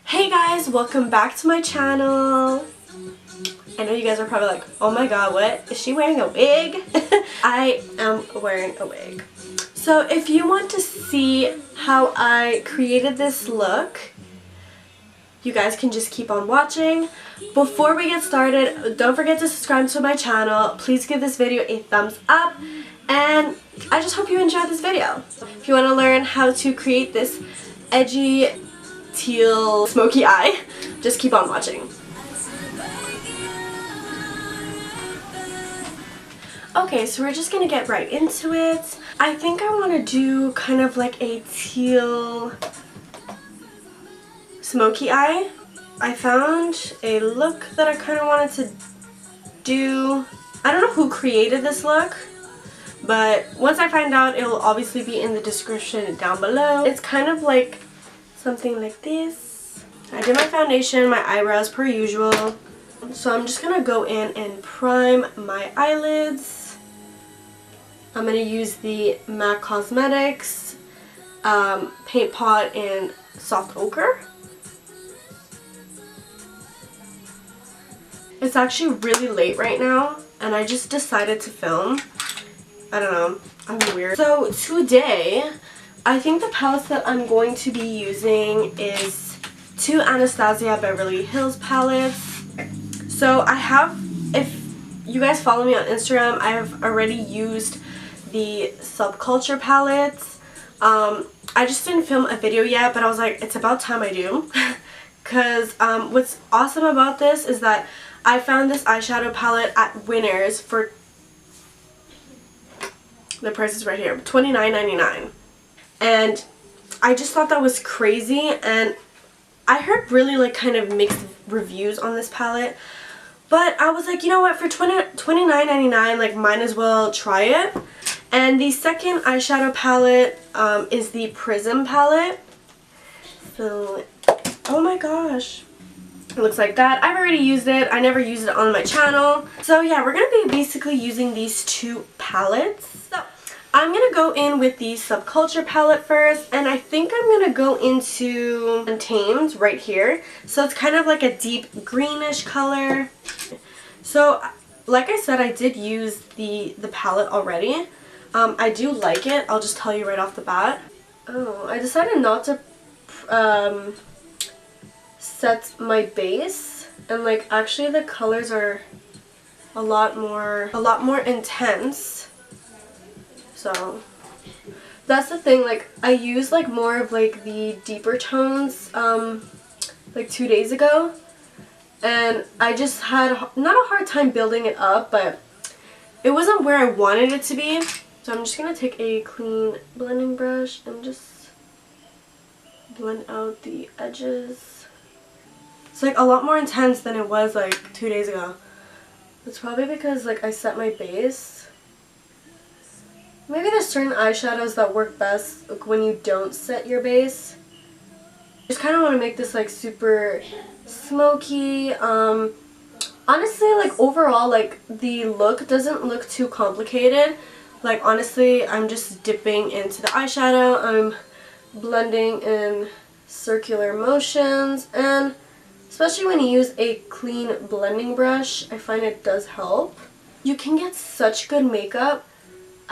Hey guys, welcome back to my channel. I know you guys are probably like, oh my god, what? Is she wearing a wig? I am wearing a wig. So if you want to see how I created this look, you guys can just keep on watching. Before we get started, don't forget to subscribe to my channel. Please give this video a thumbs up. And I just hope you enjoy this video. If you want to learn how to create this edgy teal smoky eye, just keep on watching. Okay, so we're just gonna get right into it. I think I want to do kind of like a teal smoky eye. I found a look that I kind of wanted to do. I don't know who created this look, but once I find out, it will obviously be in the description down below. It's kind of like something like this. I did my foundation, my eyebrows per usual. So I'm just gonna go in and prime my eyelids. I'm gonna use the MAC Cosmetics Paint Pot in Soft Ochre. It's actually really late right now and I just decided to film. I don't know, I'm weird. So today, I think the palettes that I'm going to be using is two Anastasia Beverly Hills palettes. So I have, if you guys follow me on Instagram, I have already used the Subculture palettes. I just didn't film a video yet, but I was like, it's about time I do. Because what's awesome about this is that I found this eyeshadow palette at Winners for, the price is right here, $29.99. And I just thought that was crazy, and I heard really like kind of mixed reviews on this palette, but I was like, you know what, for $29.99, like might as well try it. And the second eyeshadow palette is the Prism palette. So, oh my gosh, it looks like that. I've already used it. I never used it on my channel. So yeah, we're gonna be basically using these two palettes. So I'm going to go in with the Subculture palette first, and I think I'm going to go into Untamed right here. So it's kind of like a deep greenish color. So like I said, I did use the palette already. I do like it. I'll just tell you right off the bat. Oh, I decided not to set my base, and like actually the colors are a lot more intense. So that's the thing, like I used like more of like the deeper tones like 2 days ago, and I just had not a hard time building it up, but it wasn't where I wanted it to be. So I'm just gonna take a clean blending brush and just blend out the edges. It's like a lot more intense than it was like 2 days ago. It's probably because like I set my base. Maybe there's certain eyeshadows that work best like, when you don't set your base. I just kind of want to make this like super smoky. Honestly, like overall, like the look doesn't look too complicated. Like honestly, I'm just dipping into the eyeshadow. I'm blending in circular motions, and especially when you use a clean blending brush, I find it does help. You can get such good makeup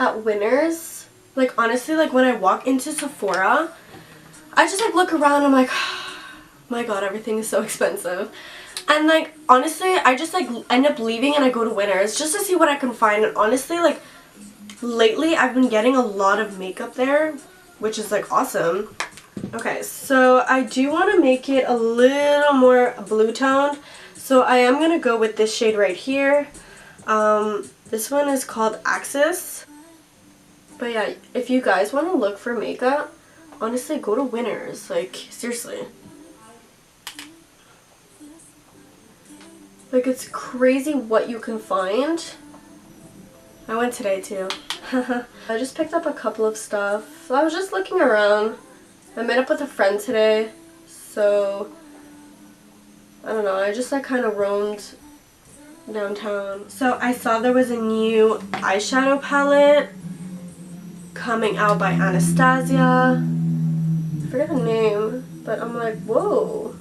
at Winners. Like honestly, like when I walk into Sephora, I just like look around and I'm like, oh my god, everything is so expensive. And like honestly, I just like end up leaving and I go to Winners just to see what I can find. And honestly, like lately I've been getting a lot of makeup there, which is like awesome. Okay, so I do want to make it a little more blue toned, so I am going to go with this shade right here. This one is called Axis. But yeah, if you guys want to look for makeup, honestly, go to Winners. Like, seriously. Like, it's crazy what you can find. I went today, too. I just picked up a couple of stuff. So I was just looking around. I met up with a friend today. So, I don't know. I just, like, kind of roamed downtown. So, I saw there was a new eyeshadow palette coming out by Anastasia. I forget the name, but I'm like, whoa.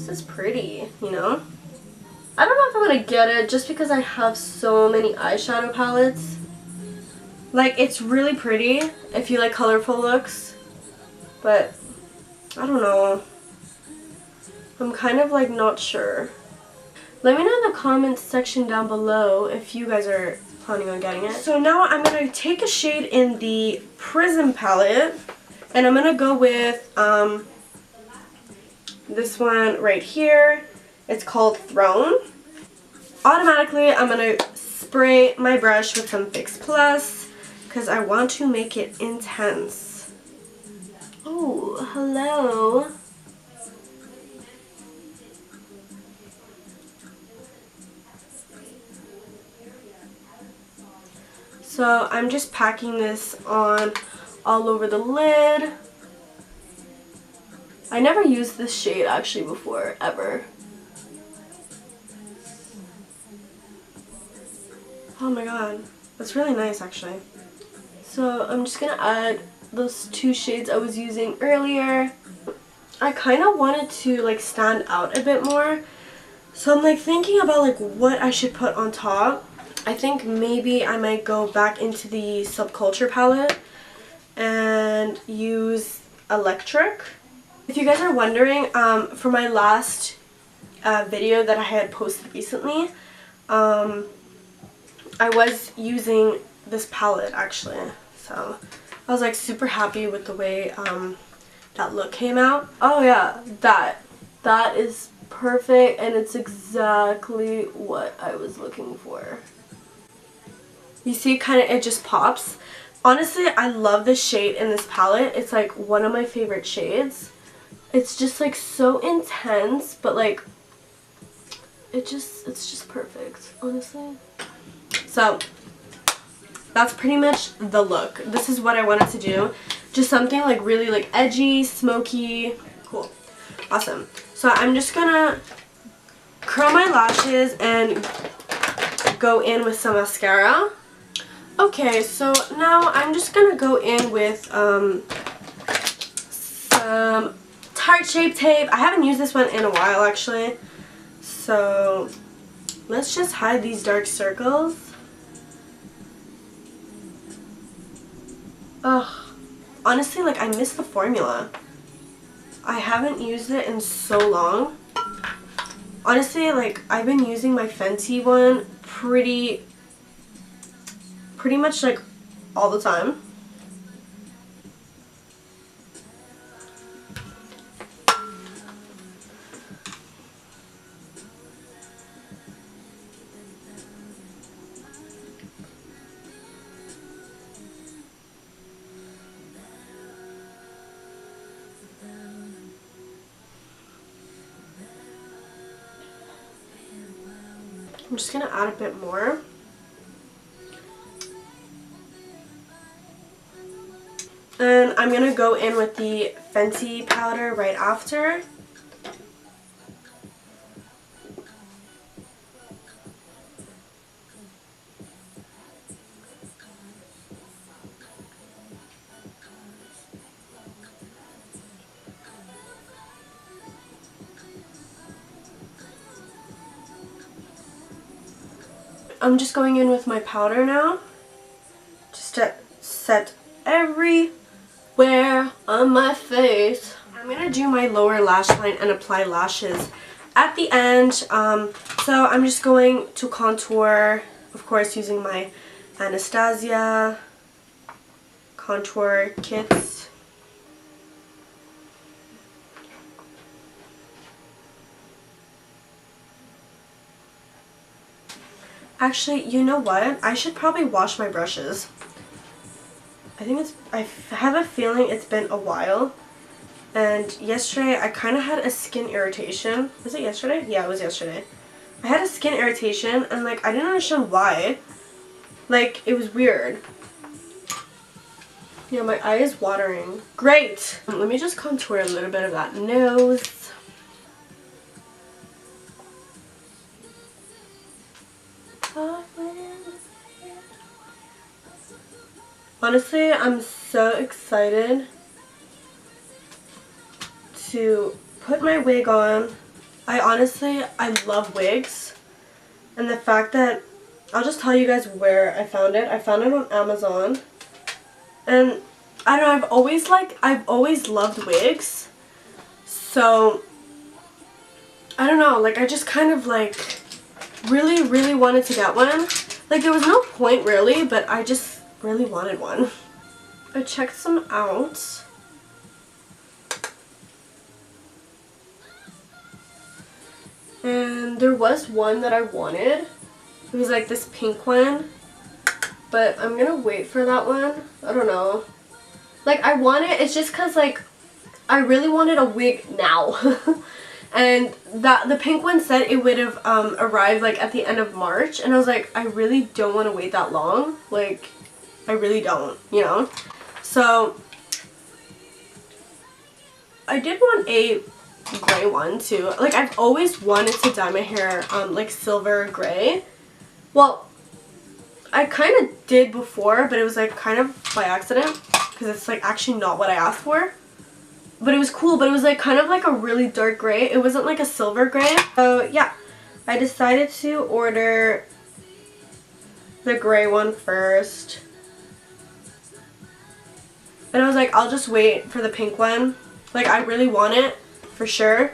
This is pretty, you know? I don't know if I'm gonna get it just because I have so many eyeshadow palettes. Like, it's really pretty if you like colorful looks, but I don't know. I'm kind of like not sure. Let me know in the comments section down below if you guys are planning on getting it. So now I'm going to take a shade in the Prism palette, and I'm going to go with this one right here. It's called Throne. Automatically, I'm going to spray my brush with some Fix Plus because I want to make it intense. Oh, hello. So I'm just packing this on all over the lid. I never used this shade actually before, ever. Oh my god, that's really nice actually. So I'm just gonna add those two shades I was using earlier. I kind of wanted to like stand out a bit more. So I'm like thinking about like what I should put on top. I think maybe I might go back into the Subculture palette and use Electric. If you guys are wondering, for my last video that I had posted recently, I was using this palette actually. So I was like super happy with the way that look came out. Oh yeah, that is perfect and it's exactly what I was looking for. You see, it just pops. Honestly, I love this shade in this palette. It's like one of my favorite shades. It's just like so intense, but like it's just perfect, honestly. So that's pretty much the look. This is what I wanted to do. Just something like really like edgy, smoky, cool. Awesome. So I'm just gonna curl my lashes and go in with some mascara. Okay, so now I'm just gonna go in with some Tarte Shape Tape. I haven't used this one in a while actually. So let's just hide these dark circles. Ugh. Honestly, like I miss the formula. I haven't used it in so long. Honestly, like I've been using my Fenty one pretty much like all the time. I'm just gonna add a bit more. And I'm going to go in with the Fenty powder right after. I'm just going in with my powder now. Just to set everywhere on my face. I'm going to do my lower lash line and apply lashes at the end. So I'm just going to contour, of course, using my Anastasia contour kits. Actually, you know what? I should probably wash my brushes. I have a feeling it's been a while. And yesterday, I kind of had a skin irritation. Was it yesterday? Yeah, it was yesterday. I had a skin irritation, and like, I didn't understand why. Like, it was weird. Yeah, my eye is watering. Great! Let me just contour a little bit of that nose. Honestly, I'm so excited to put my wig on I love wigs, and the fact that, I'll just tell you guys where I found it. I found it on Amazon, and I don't know, I've always loved wigs, so I don't know, like I just kind of like really wanted to get one. Like there was no point really, but I just really wanted one. I checked some out. And there was one that I wanted. It was like this pink one. But I'm gonna wait for that one. I don't know. Like I want it, it's just cause like I really wanted a wig now. And the pink one said it would have arrived like at the end of March. And I was like, I really don't want to wait that long. Like, I really don't, you know? So, I did want a gray one too. Like, I've always wanted to dye my hair like silver gray. Well, I kind of did before, but it was like kind of by accident. Because it's like actually not what I asked for. But it was cool, but it was like kind of like a really dark gray. It wasn't like a silver gray. So yeah, I decided to order the gray one first. And I was like, I'll just wait for the pink one. Like I really want it, for sure.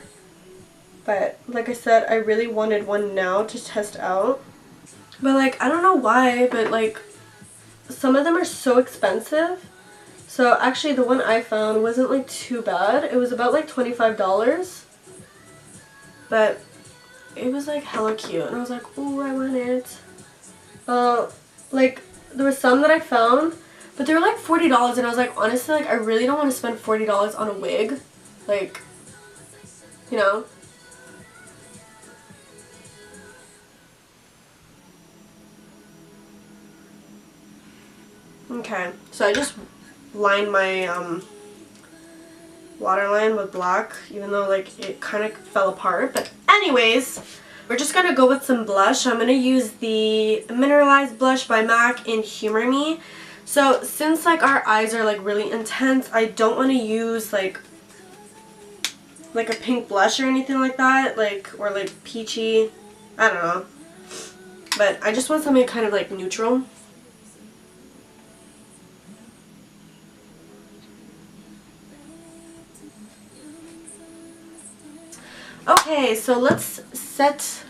But like I said, I really wanted one now to test out. But like, I don't know why, but like, some of them are so expensive. So actually the one I found wasn't like too bad. It was about like $25. But it was like hella cute. And I was like, ooh, I want it. Like there was some that I found, but they were like $40. And I was like, honestly, like I really don't want to spend $40 on a wig. Like, you know. Okay, so I just line my waterline with black, even though like it kind of fell apart. But anyways, we're just gonna go with some blush. I'm gonna use the Mineralized blush by MAC in Humor Me. So since like our eyes are like really intense, I don't want to use like a pink blush or anything like that, like, or like peachy, I don't know. But I just want something kind of like neutral. Okay, so let's set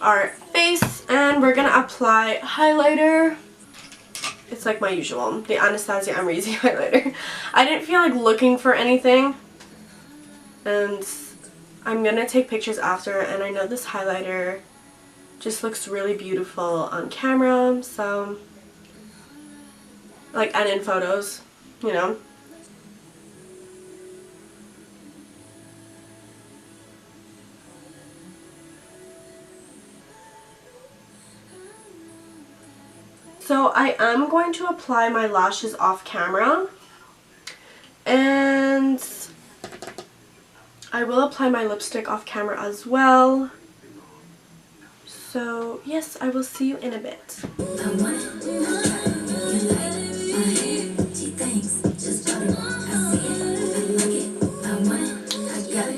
our face and we're gonna apply highlighter. It's like my usual, the Anastasia Amrezy highlighter. I didn't feel like looking for anything, and I'm gonna take pictures after, and I know this highlighter just looks really beautiful on camera, so like, and in photos, you know. So I am going to apply my lashes off camera, and I will apply my lipstick off camera as well. So yes, I will see you in a bit.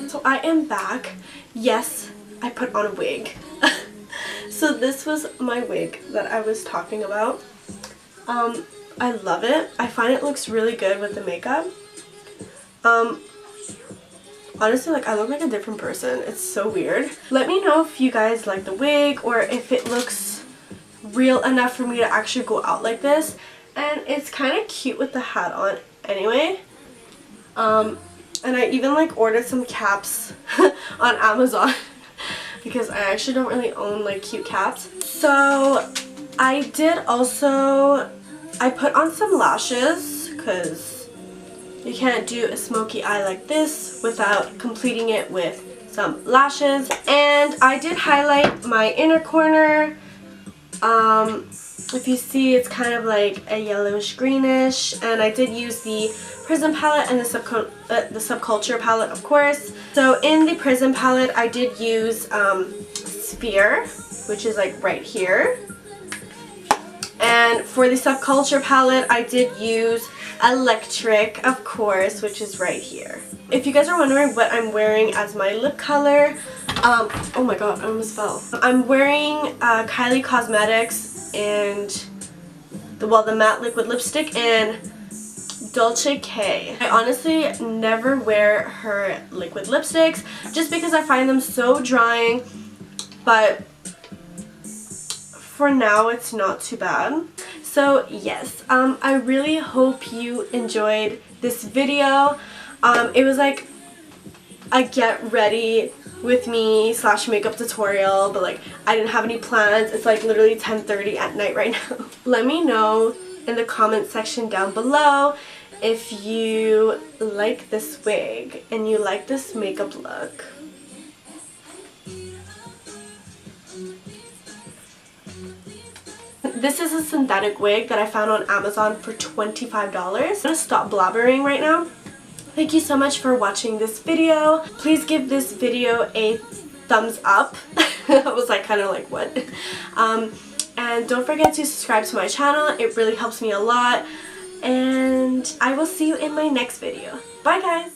So I am back. Yes, I put on a wig. So this was my wig that I was talking about. I love it. I find it looks really good with the makeup. Honestly, like I look like a different person. It's so weird. Let me know if you guys like the wig or if it looks real enough for me to actually go out like this. And it's kind of cute with the hat on anyway. And I even like ordered some caps on Amazon. Because I actually don't really own like cute caps. So I did also, I put on some lashes because you can't do a smoky eye like this without completing it with some lashes. And I did highlight my inner corner. If you see, it's kind of like a yellowish greenish, and I did use the Prism palette and the Subculture palette, of course. So in the Prism palette, I did use Sphere, which is like right here. And for the Subculture palette, I did use Electric, of course, which is right here. If you guys are wondering what I'm wearing as my lip color, oh my god, I almost fell. I'm wearing Kylie Cosmetics and the matte liquid lipstick and Dolce K. I honestly never wear her liquid lipsticks just because I find them so drying, but for now it's not too bad. So yes, I really hope you enjoyed this video. It was like a get ready with me / makeup tutorial, but like I didn't have any plans. It's like literally 10:30 at night right now. Let me know in the comment section down below if you like this wig and you like this makeup look. This is a synthetic wig that I found on Amazon for $25. I'm gonna stop blabbering right now. Thank you so much for watching this video. Please give this video a thumbs up. I was like kind of like what? And don't forget to subscribe to my channel. It really helps me a lot. And I will see you in my next video. Bye guys!